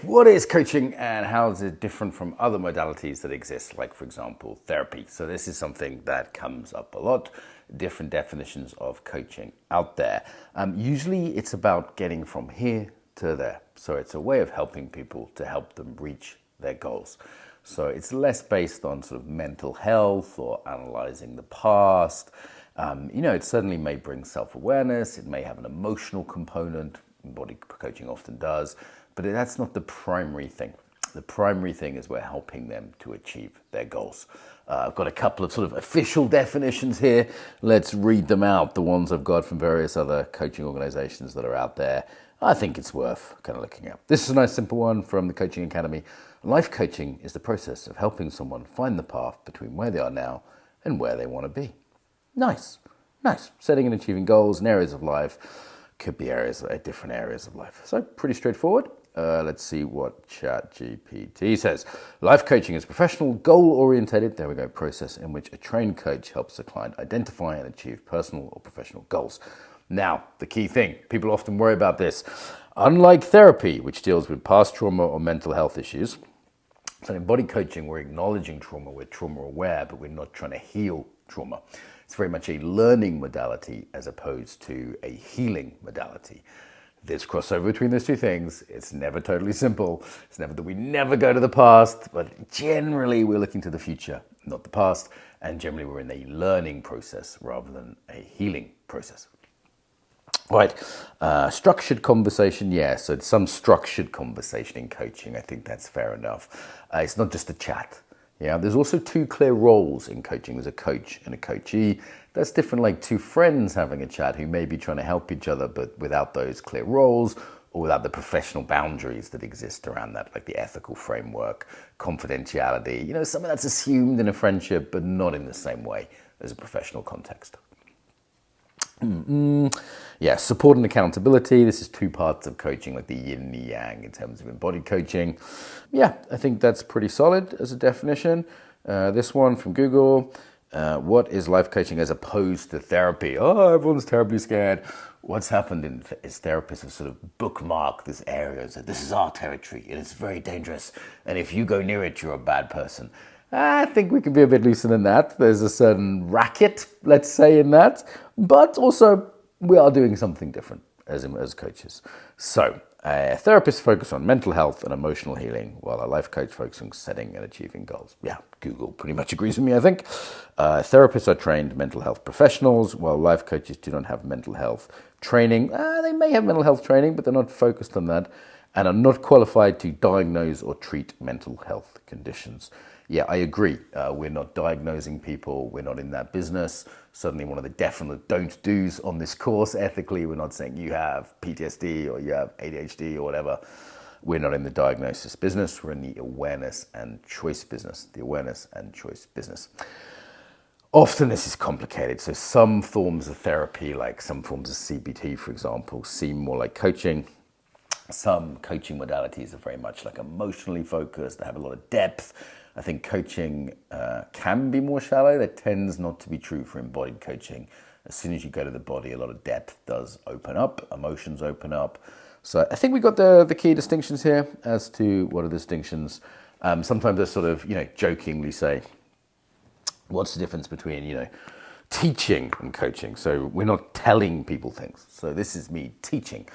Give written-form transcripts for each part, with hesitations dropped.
What is coaching and how is it different from other modalities that exist, like, for example, therapy? So this is something that comes up a lot, different definitions of coaching out there. Usually it's about getting from here to there. So it's a way of helping people to help them reach their goals. So it's less based on sort of mental health or analyzing the past. It certainly may bring self-awareness. It may have an emotional component. Body coaching often does. But that's not the primary thing. The primary thing is we're helping them to achieve their goals. I've got a couple of sort of official definitions here. Let's read them out, the ones I've got from various other coaching organizations that are out there. I think it's worth kind of looking at. This is a nice simple one from the Coaching Academy. Life coaching is the process of helping someone find the path between where they are now and where they want to be. Nice. Setting and achieving goals in areas of life. Could be different areas of life. So pretty straightforward. Let's see what ChatGPT says. Life coaching is professional, goal-orientated, process in which a trained coach helps the client identify and achieve personal or professional goals. Now, the key thing, people often worry about this. Unlike therapy, which deals with past trauma or mental health issues, so in body coaching, we're acknowledging trauma, we're trauma aware, but we're not trying to heal trauma. It's very much a learning modality as opposed to a healing modality. There's crossover between those two things. It's never totally simple. It's never that we never go to the past, but generally we're looking to the future, not the past. And generally we're in a learning process rather than a healing process. Right, structured conversation, yeah, so it's some structured conversation in coaching. I think that's fair enough. It's not just a chat. Yeah, there's also two clear roles in coaching. There's a coach and a coachee. That's different, like two friends having a chat who may be trying to help each other, but without those clear roles or without the professional boundaries that exist around that, like the ethical framework, confidentiality. Some of that's assumed in a friendship, but not in the same way as a professional context. Yeah, support and accountability. This is two parts of coaching, like the yin and the yang in terms of embodied coaching. Yeah, I think that's pretty solid as a definition. This one from Google. What is life coaching as opposed to therapy? Oh, everyone's terribly scared. What's happened is therapists have sort of bookmarked this area and said, this is our territory and it's very dangerous. And if you go near it, you're a bad person. I think we can be a bit looser than that. There's a certain racket, let's say, in that. But also, we are doing something different as coaches. So, therapists focus on mental health and emotional healing, while a life coach focuses on setting and achieving goals. Yeah, Google pretty much agrees with me, I think. Therapists are trained mental health professionals, while life coaches do not have mental health training. They may have mental health training, but they're not focused on that and are not qualified to diagnose or treat mental health conditions. Yeah, I agree. We're not diagnosing people. We're not in that business. Certainly one of the definite don't do's on this course ethically. We're not saying you have PTSD or you have ADHD or whatever. We're not in the diagnosis business. We're in the awareness and choice business. The awareness and choice business. Often this is complicated. So some forms of therapy, like some forms of CBT, for example, seem more like coaching. Some coaching modalities are very much like emotionally focused. They have a lot of depth. I think coaching can be more shallow. That tends not to be true for embodied coaching. As soon as you go to the body, a lot of depth does open up, emotions open up. So I think we got the key distinctions here as to what are the distinctions. Sometimes I sort of, jokingly say, what's the difference between, teaching and coaching? So we're not telling people things. So this is me teaching.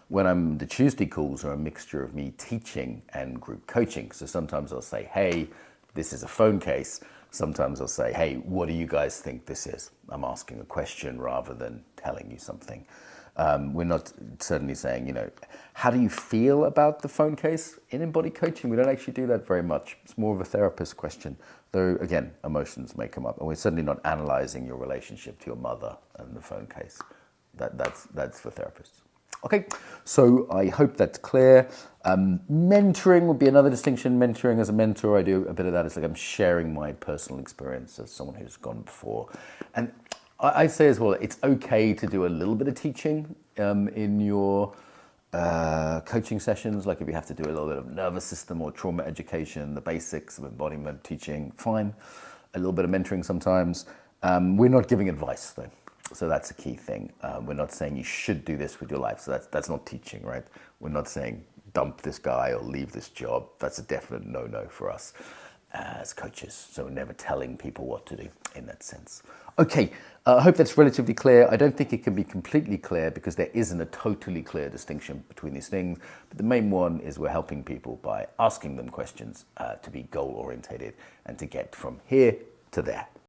When the Tuesday calls are a mixture of me teaching and group coaching. So sometimes I'll say, hey, this is a phone case. Sometimes I'll say, hey, what do you guys think this is? I'm asking a question rather than telling you something. We're not certainly saying, how do you feel about the phone case? In embodied coaching, we don't actually do that very much. It's more of a therapist question. Though, again, emotions may come up. And we're certainly not analyzing your relationship to your mother and the phone case. That's for therapists. Okay, so I hope that's clear. Mentoring would be another distinction. Mentoring as a mentor, I do a bit of that. It's like I'm sharing my personal experience as someone who's gone before. And I say as well, it's okay to do a little bit of teaching in your coaching sessions. Like if you have to do a little bit of nervous system or trauma education, the basics of embodiment teaching, fine. A little bit of mentoring sometimes. We're not giving advice though. So that's a key thing. We're not saying you should do this with your life. So that's not teaching, right? We're not saying dump this guy or leave this job. That's a definite no-no for us as coaches. So we're never telling people what to do in that sense. Okay, I hope that's relatively clear. I don't think it can be completely clear because there isn't a totally clear distinction between these things. But the main one is we're helping people by asking them questions to be goal-orientated and to get from here to there.